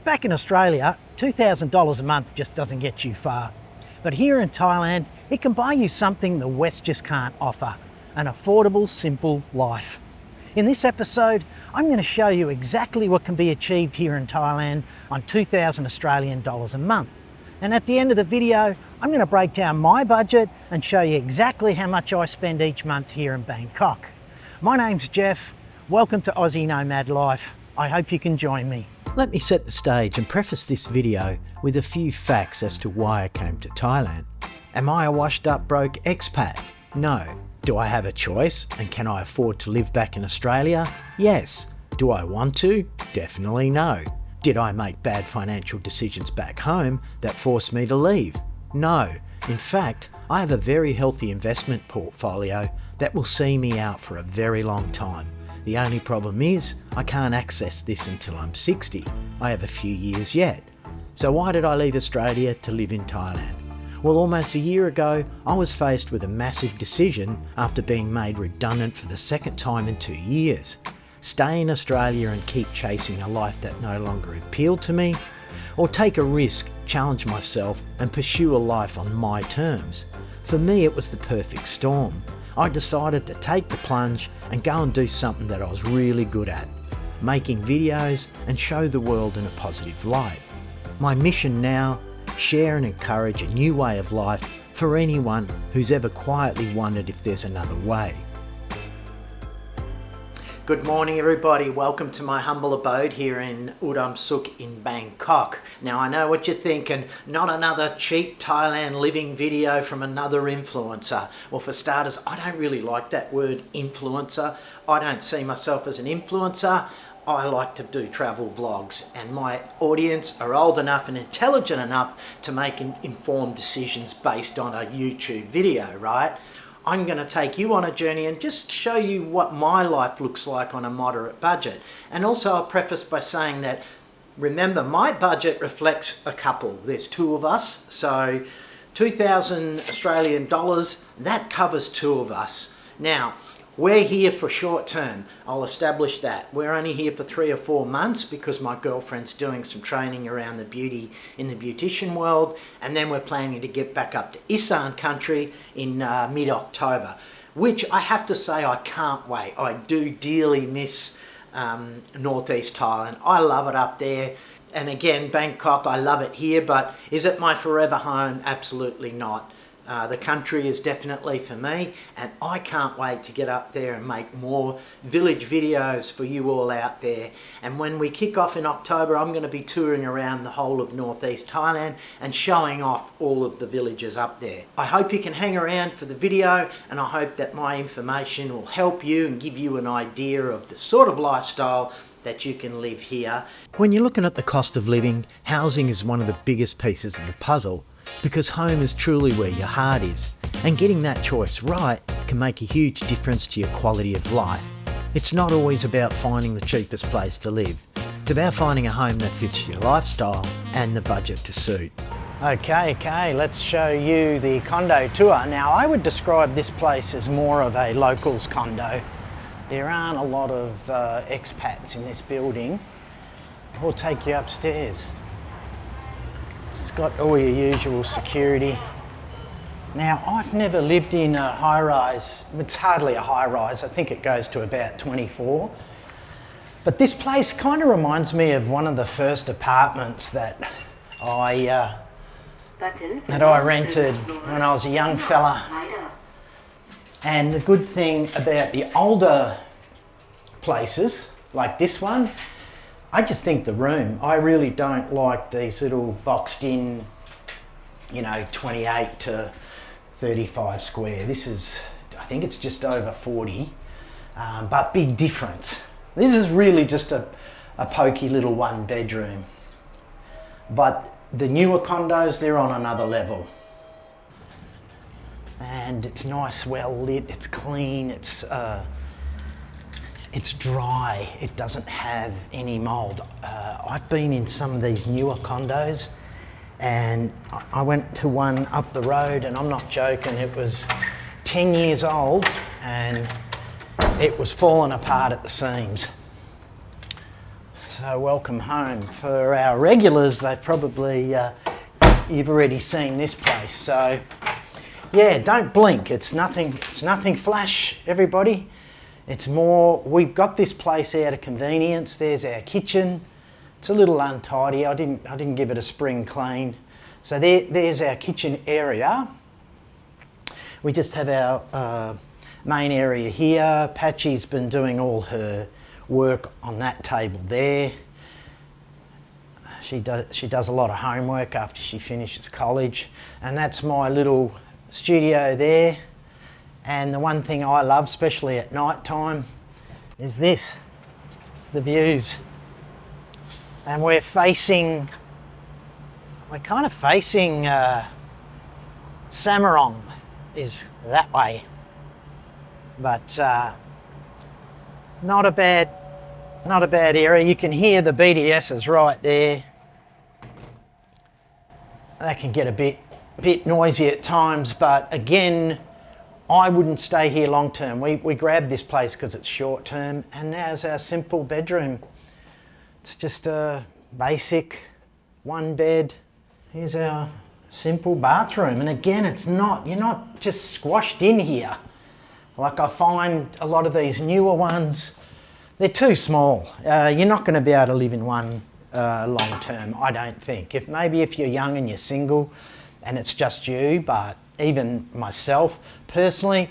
Back in Australia, $2,000 a month just doesn't get you far. But here in Thailand, it can buy you something the West just can't offer, an affordable, simple life. In this episode, I'm going to show you exactly what can be achieved here in Thailand on 2,000 Australian dollars a month. And at the end of the video, I'm going to break down my budget and show you exactly how much I spend each month here in Bangkok. My name's Jeff. Welcome to Aussie Nomad Life. I hope you can join me. Let me set the stage and preface this video with a few facts as to why I came to Thailand. Am I a washed up broke expat? No. Do I have a choice and can I afford to live back in Australia? Yes. Do I want to? Definitely no. Did I make bad financial decisions back home that forced me to leave? No. In fact, I have a very healthy investment portfolio that will see me out for a very long time. The only problem is I can't access this until I'm 60. I have a few years yet. So why did I leave Australia to live in Thailand? Well, almost a year ago, I was faced with a massive decision after being made redundant for the second time in 2 years. Stay in Australia and keep chasing a life that no longer appealed to me, or take a risk, challenge myself and pursue a life on my terms. For me, it was the perfect storm. I decided to take the plunge and go and do something that I was really good at, making videos and show the world in a positive light. My mission now, share and encourage a new way of life for anyone who's ever quietly wondered if there's another way. Good morning everybody, welcome to my humble abode here in Udam Suk in Bangkok. Now I know what you're thinking, not another cheap Thailand living video from another influencer. Well, for starters, I don't really like that word influencer. I don't see myself as an influencer. I like to do travel vlogs and my audience are old enough and intelligent enough to make informed decisions based on a YouTube video, right? I'm going to take you on a journey and just show you what my life looks like on a moderate budget. And also I'll preface by saying that, remember, my budget reflects a couple. There's two of us, so 2,000 Australian dollars, that covers two of us. Now, we're here for short term. I'll establish that. We're only here for 3 or 4 months because my girlfriend's doing some training around the beauty in the beautician world, and then we're planning to get back up to Isan country in mid-October, which I have to say I can't wait. I do dearly miss northeast Thailand. I love it up there. And again, Bangkok, I love it here, but is it my forever home? Absolutely not. The country is definitely for me, and I can't wait to get up there and make more village videos for you all out there. And when we kick off in October, I'm going to be touring around the whole of northeast Thailand and showing off all of the villages up there. I hope you can hang around for the video, and I hope that my information will help you and give you an idea of the sort of lifestyle that you can live here. When you're looking at the cost of living, housing is one of the biggest pieces of the puzzle, because home is truly where your heart is, and getting that choice right can make a huge difference to your quality of life. It's not always about finding the cheapest place to live. It's about finding a home that fits your lifestyle and the budget to suit. Okay, let's show you the condo tour. Now, I would describe this place as more of a locals condo. There aren't a lot of expats in this building. We'll take you upstairs. It's got all your usual security. Now, I've never lived in a high-rise. It's hardly a high-rise. I think it goes to about 24. But this place kind of reminds me of one of the first apartments that I rented when I was a young fella. And the good thing about the older places, like this one, I just think the room, I really don't like these little boxed in, 28 to 35 square. This is, I think it's just over 40, but big difference. This is really just a pokey little 1 bedroom. But the newer condos, they're on another level. And it's nice, well lit, it's clean, it's dry, it doesn't have any mold. I've been in some of these newer condos, and I went to one up the road, and I'm not joking, it was 10 years old and it was falling apart at the seams. So welcome home. For our regulars, they probably, you've already seen this place. So yeah, don't blink. It's nothing flash, everybody. It's more, we've got this place out of convenience. There's our kitchen. It's a little untidy. I didn't give it a spring clean. So there's our kitchen area. We just have our main area here. Patchy's been doing all her work on that table there. She does a lot of homework after she finishes college, and that's my little studio there. And the one thing I love, especially at night time, is this. It's the views. And we're kind of facing Samarong is that way. But not a bad area. You can hear the BTSs right there. That can get a bit noisy at times, but again, I wouldn't stay here long term. We grabbed this place because it's short term, and there's our simple bedroom. It's just a basic one bed. Here's our simple bathroom, and again, you're not just squashed in here. Like I find a lot of these newer ones, they're too small. You're not going to be able to live in one long term, I don't think. Maybe if you're young and you're single and it's just you, but even myself, personally,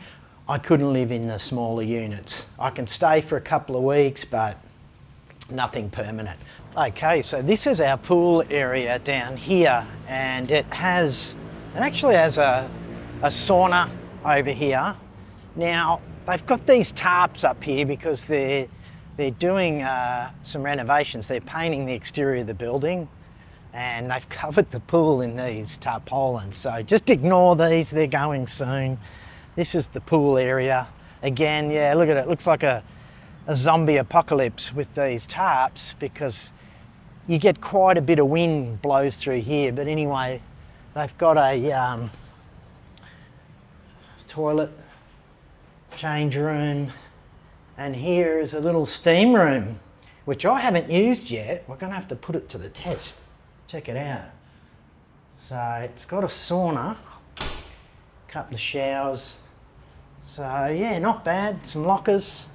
I couldn't live in the smaller units. I can stay for a couple of weeks, but nothing permanent. Okay, so this is our pool area down here, and it actually has a sauna over here. Now, they've got these tarps up here because they're doing some renovations. They're painting the exterior of the building, and they've covered the pool in these tarpaulins. So just ignore these, they're going soon. This is the pool area. Again, yeah, look at it. It looks like a zombie apocalypse with these tarps, because you get quite a bit of wind blows through here. But anyway, they've got a toilet, change room, and here is a little steam room, which I haven't used yet. We're going to have to put it to the test. Check it out. So it's got a sauna, a couple of showers. So yeah, not bad. Some lockers.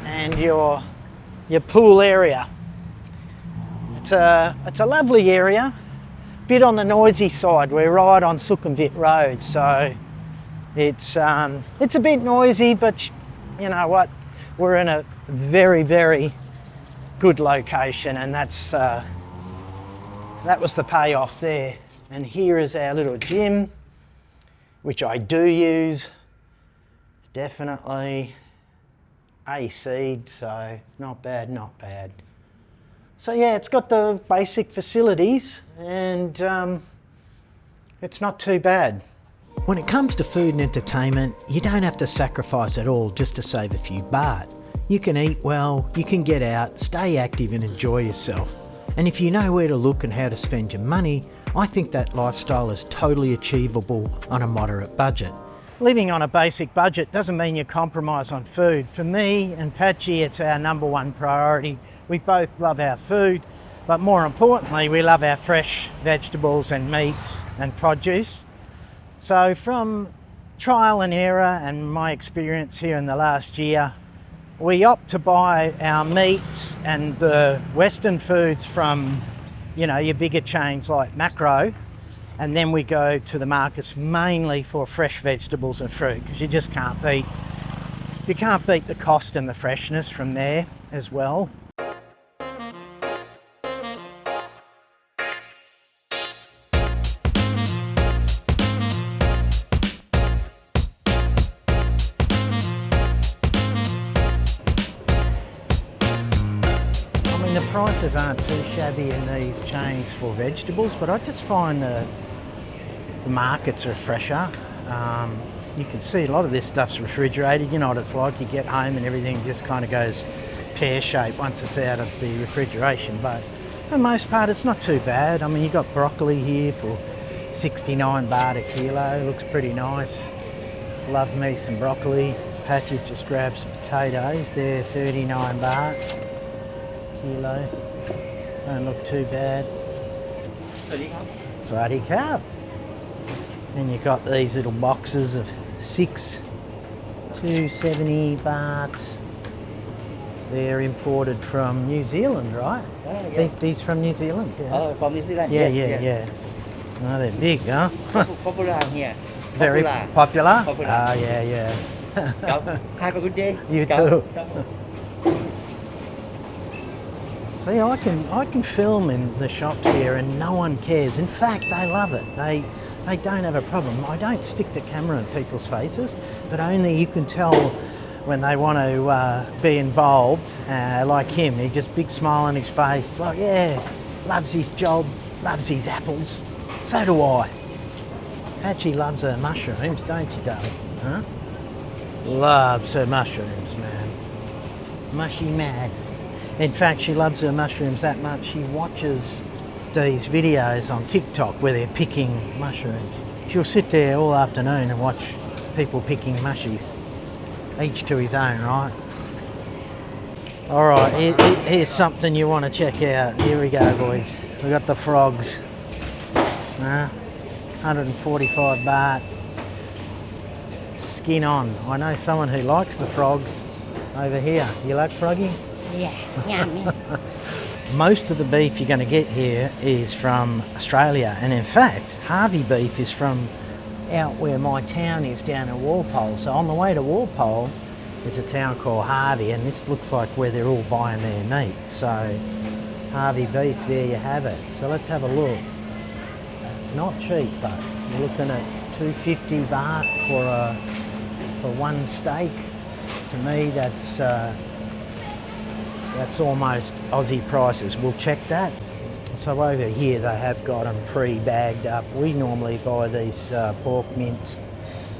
And your pool area. It's a lovely area. Bit on the noisy side. We're right on Sukhumvit Road, so it's a bit noisy, but you know what? We're in a very, very good location, and that was the payoff there. And here is our little gym, which I do use. Definitely AC'd, so not bad, not bad. So yeah, it's got the basic facilities, and it's not too bad. When it comes to food and entertainment, you don't have to sacrifice it all just to save a few baht. You can eat well, you can get out, stay active and enjoy yourself. And if you know where to look and how to spend your money, I think that lifestyle is totally achievable on a moderate budget. Living on a basic budget doesn't mean you compromise on food. For me and Patchy, it's our #1 priority. We both love our food, but more importantly, we love our fresh vegetables and meats and produce. So from trial and error and my experience here in the last year, we opt to buy our meats and the Western foods from, you know, your bigger chains like Macro, and then we go to the markets mainly for fresh vegetables and fruit, because you just can't beat the cost and the freshness from there as well. Prices aren't too shabby in these chains for vegetables, but I just find the markets are fresher. You can see a lot of this stuff's refrigerated. You know what it's like, you get home and everything just kind of goes pear-shaped once it's out of the refrigeration, but for the most part it's not too bad. I mean, you've got broccoli here for 69 baht a kilo, looks pretty nice. Love me some broccoli. Patches just grabbed some potatoes. They're 39 baht kilo. Don't look too bad. Swadee Cup. And you've got these little boxes of 6, 270 baht. They're imported from New Zealand, right? Yeah. These from New Zealand? Yeah. Oh, from New Zealand. Yeah, yes, yeah. Oh, they're big, huh? Popular here. Very popular? Popular. Ah, yeah. Have a good day. You too. See, I can film in the shops here and no one cares. In fact, they love it. They don't have a problem. I don't stick the camera in people's faces, but only you can tell when they want to be involved. Like him, he just big smile on his face. Like, yeah, loves his job, loves his apples. So do I. Patchy loves her mushrooms, don't you, darling? Huh? Loves her mushrooms, man. Mushy mad. In fact, she loves her mushrooms that much, she watches these videos on TikTok where they're picking mushrooms. She'll sit there all afternoon and watch people picking mushies. Each to his own, right? Alright, here's something you want to check out. Here we go, boys. We got the frogs. 145 baht. Skin on. I know someone who likes the frogs over here. You like froggy? Yeah, yummy. Most of the beef you're going to get here is from Australia, and in fact Harvey beef is from out where my town is down in Walpole. So on the way to Walpole there's a town called Harvey, and this looks like where they're all buying their meat. So Harvey beef, there you have it. So let's have a look. It's not cheap, but you're looking at 250 baht for one steak. To me that's almost Aussie prices. We'll check that. So over here they have got them pre-bagged up. We normally buy these pork mince.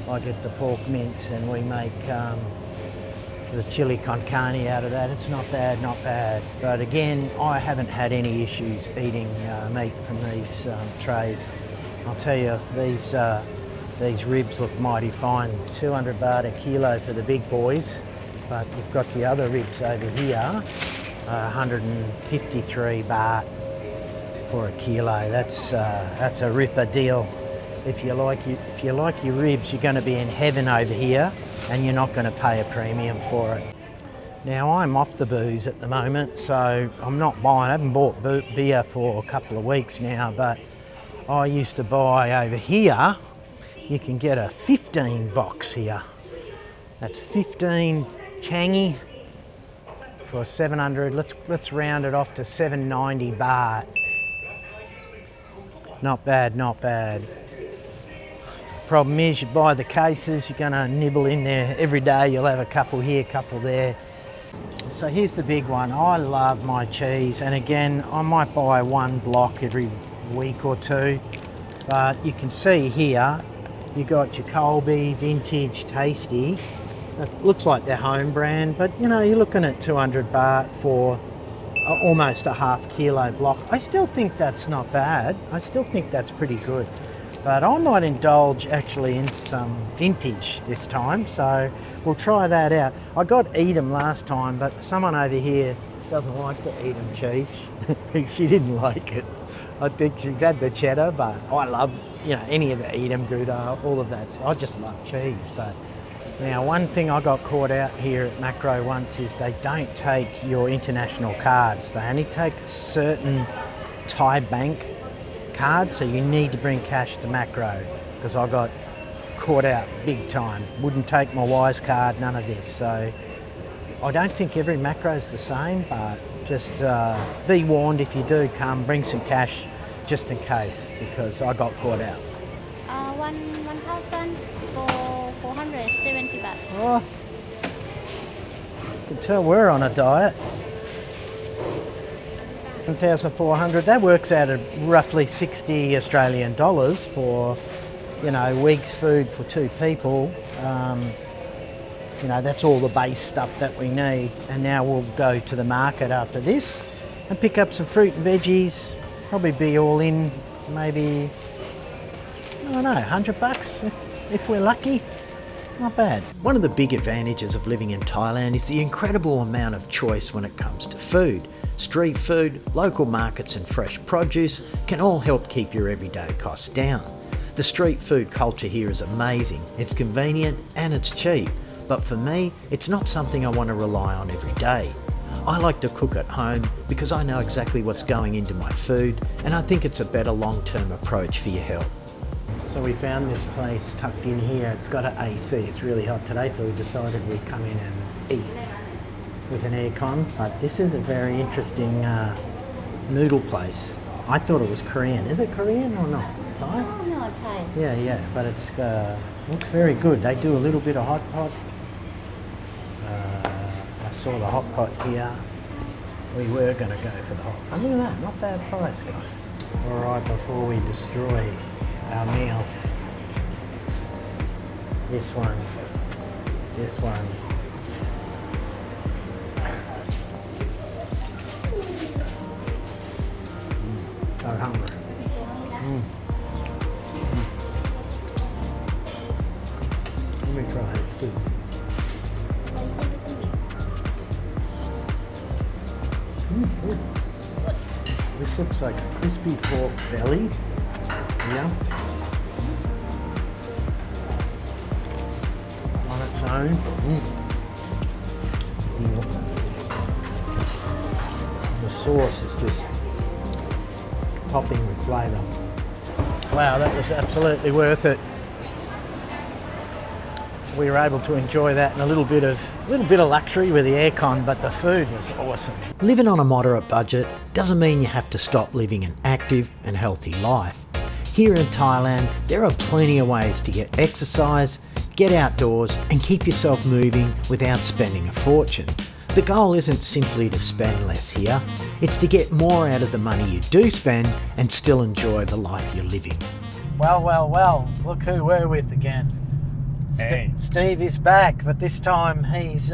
I get the pork mince and we make the chili con carne out of that. It's not bad, not bad. But again, I haven't had any issues eating meat from these trays. I'll tell you, these ribs look mighty fine. 200 baht a kilo for the big boys. But you've got the other ribs over here, 153 baht for a kilo. That's a ripper deal. If you like your ribs, you're going to be in heaven over here, and you're not going to pay a premium for it. Now I'm off the booze at the moment, so I'm not buying. I haven't bought beer for a couple of weeks now, but I used to buy over here. You can get a 15 box here. That's 15 Changi for 700. Let's round it off to 790 baht. Not bad, not bad. Problem is, you buy the cases, you're going to nibble in there every day. You'll have a couple here, a couple there. So here's the big one. I love my cheese, and again, I might buy one block every week or two. But you can see here, you got your Colby Vintage Tasty. It looks like they're home brand, but you know, you're looking at 200 baht for almost a half kilo block. I still think that's not bad. I still think that's pretty good. But I might indulge actually in some vintage this time, so we'll try that out. I got Edam last time, but someone over here doesn't like the Edam cheese. She didn't like it. I think she's had the cheddar, but I love, you know, any of the Edam, Gouda, all of that. I just love cheese. But now, one thing I got caught out here at Macro once is they don't take your international cards. They only take certain Thai bank cards, so you need to bring cash to Macro, because I got caught out big time. Wouldn't take my Wise card, none of this. So I don't think every Macro is the same, but just be warned, if you do come, bring some cash just in case, because I got caught out. 1,000 for 470 baht. Oh, you can tell we're on a diet. 1,400, that works out at roughly 60 Australian dollars for, you know, week's food for two people. You know, that's all the base stuff that we need. And now we'll go to the market after this and pick up some fruit and veggies. Probably be all in maybe, I don't know, 100 bucks if we're lucky. not bad. One of the big advantages of living in Thailand is the incredible amount of choice when it comes to food. Street food, local markets and fresh produce can all help keep your everyday costs down. The street food culture here is amazing. It's convenient and it's cheap. But for me, it's not something I want to rely on every day. I like to cook at home because I know exactly what's going into my food, and I think it's a better long-term approach for your health. So we found this place tucked in here. It's got an AC. It's really hot today, so we decided we'd come in and eat with an aircon. But this is a very interesting noodle place. I thought it was Korean. Is it Korean or not? Thai? No, Thai. Yeah, but it's looks very good. They do a little bit of hot pot. I saw the hot pot here. We were going to go for the hot pot. Look at that, not bad price, guys. All right, before we destroy our meals, this one. So hungry. Let me try it too. This looks like a crispy pork belly. Yeah. On its own. The sauce is just popping with flavour. Wow, that was absolutely worth it. We were able to enjoy that in a little bit of luxury with the aircon, but the food was awesome. Living on a moderate budget doesn't mean you have to stop living an active and healthy life. Here in Thailand, there are plenty of ways to get exercise, get outdoors and keep yourself moving without spending a fortune. The goal isn't simply to spend less here, it's to get more out of the money you do spend and still enjoy the life you're living. Well, look who we're with again. Hey. Steve is back, but this time he's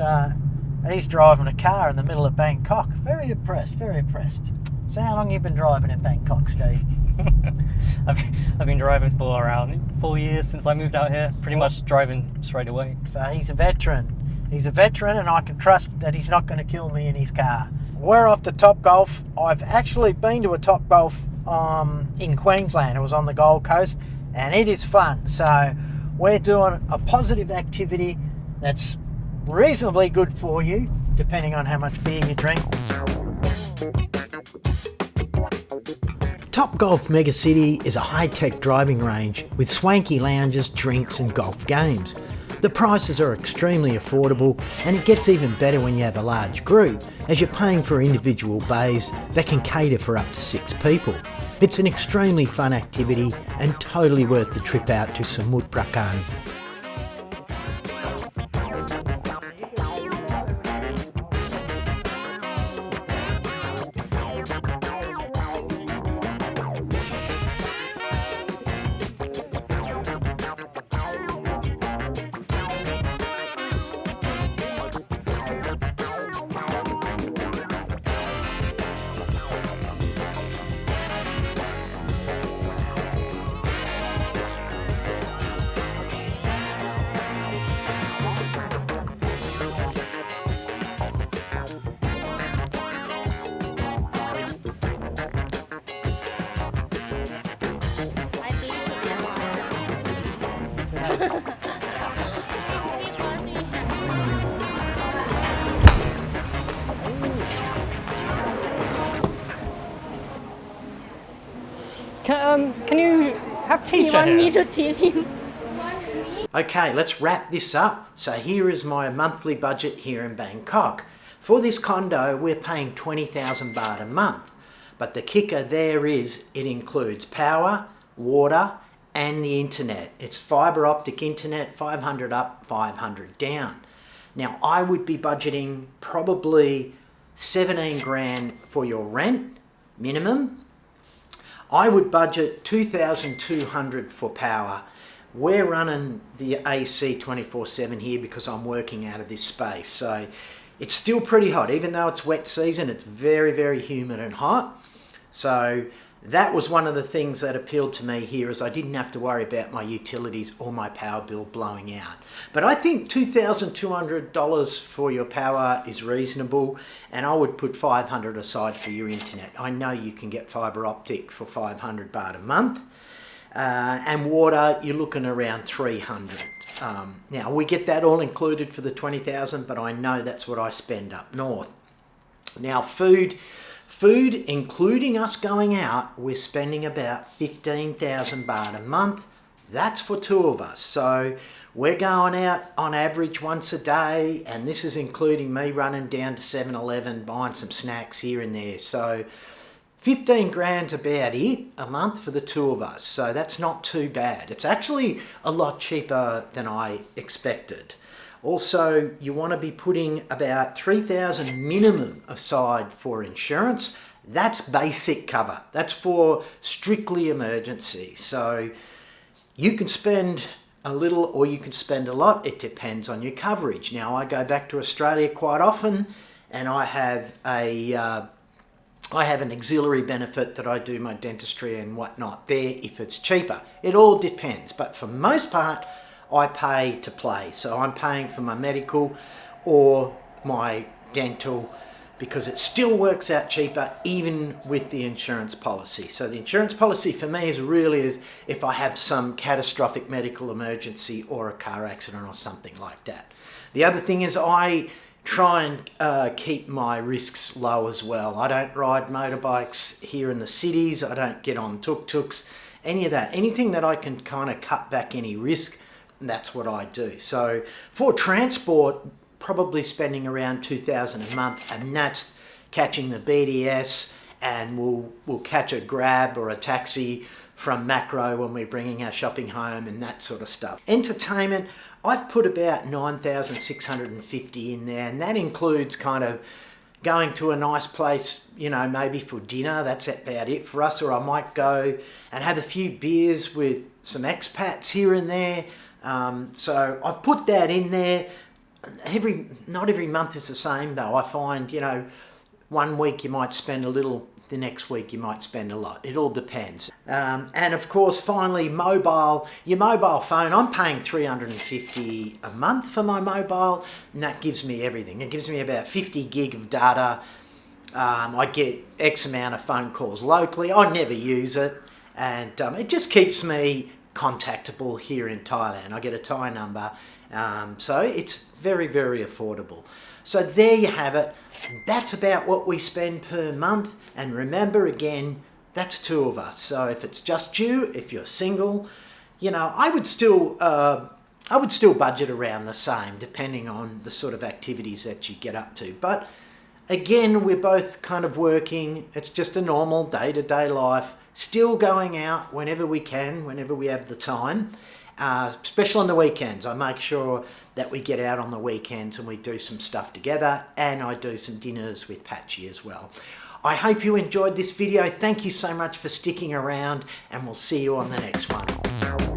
driving a car in the middle of Bangkok. Very impressed. So how long have you been driving in Bangkok, Steve? I've been driving for around 4 years since I moved out here, pretty much driving straight away. So he's a veteran. And I can trust that he's not going to kill me in his car. We're off to Topgolf. I've actually been to a Topgolf in Queensland. It was on the Gold Coast and it is fun. So we're doing a positive activity that's reasonably good for you, depending on how much beer you drink. Topgolf Megacity is a high-tech driving range with swanky lounges, drinks and golf games. The prices are extremely affordable and it gets even better when you have a large group, as you're paying for individual bays that can cater for up to 6 people. It's an extremely fun activity and totally worth the trip out to Samut Prakan. Can you have You teacher want me here? to teach him? Okay, let's wrap this up. So here is my monthly budget here in Bangkok. For this condo, we're paying 20,000 baht a month. But the kicker there is it includes power, water, and the internet. It's fibre optic internet, 500 up, 500 down. Now, I would be budgeting probably 17 grand for your rent, minimum. I would budget 2,200 for power. We're running the AC 24/7 here because I'm working out of this space. So it's still pretty hot. Even though it's wet season, it's very, very humid and hot. So that was one of the things that appealed to me here, is I didn't have to worry about my utilities or my power bill blowing out. But I think $2,200 for your power is reasonable, and I would put $500 aside for your internet. I know you can get fibre optic for 500 baht a month, and water, you're looking around 300. Now, we get that all included for the 20,000, but I know that's what I spend up north. Now, food, including us going out, we're spending about 15,000 baht a month. That's for two of us. So we're going out on average once a day, and this is including me running down to 7-Eleven, buying some snacks here and there. So 15 grand's about it a month for the two of us. So that's not too bad. It's actually a lot cheaper than I expected. Also, you want to be putting about 3,000 minimum aside for insurance. That's basic cover. That's for strictly emergency. So you can spend a little or you can spend a lot. It depends on your coverage. Now, I go back to Australia quite often, and I have an auxiliary benefit that I do my dentistry and whatnot there if it's cheaper. It all depends, but for most part, I pay to play. So I'm paying for my medical or my dental because it still works out cheaper even with the insurance policy. So the insurance policy for me is really if I have some catastrophic medical emergency or a car accident or something like that. The other thing is I try and keep my risks low as well. I don't ride motorbikes here in the cities. I don't get on tuk-tuks, any of that. Anything that I can kind of cut back any risk, that's what I do. So for transport, probably spending around 2,000 a month, and that's catching the BDS, and we'll catch a Grab or a taxi from Macro when we're bringing our shopping home and that sort of stuff. Entertainment, I've put about 9,650 in there, and that includes kind of going to a nice place, you know, maybe for dinner. That's about it for us. Or I might go and have a few beers with some expats here and there. So I've put that in there. Not every month is the same though. I find, you know, one week you might spend a little, the next week you might spend a lot. It all depends. And of course, finally, your mobile phone, I'm paying 350 a month for my mobile, and that gives me everything. It gives me about 50 gig of data. I get X amount of phone calls locally. I never use it, and it just keeps me contactable here in Thailand. I get a Thai number, so it's very, very affordable. So there you have it. That's about what we spend per month. And remember, again, that's two of us. So if it's just you, if you're single, you know, I would still budget around the same, depending on the sort of activities that you get up to. But again, we're both kind of working. It's just a normal day-to-day life. Still going out whenever we can, whenever we have the time, especially on the weekends. I make sure that we get out on the weekends and we do some stuff together, and I do some dinners with Patchy as well. I hope you enjoyed this video. Thank you so much for sticking around, and we'll see you on the next one.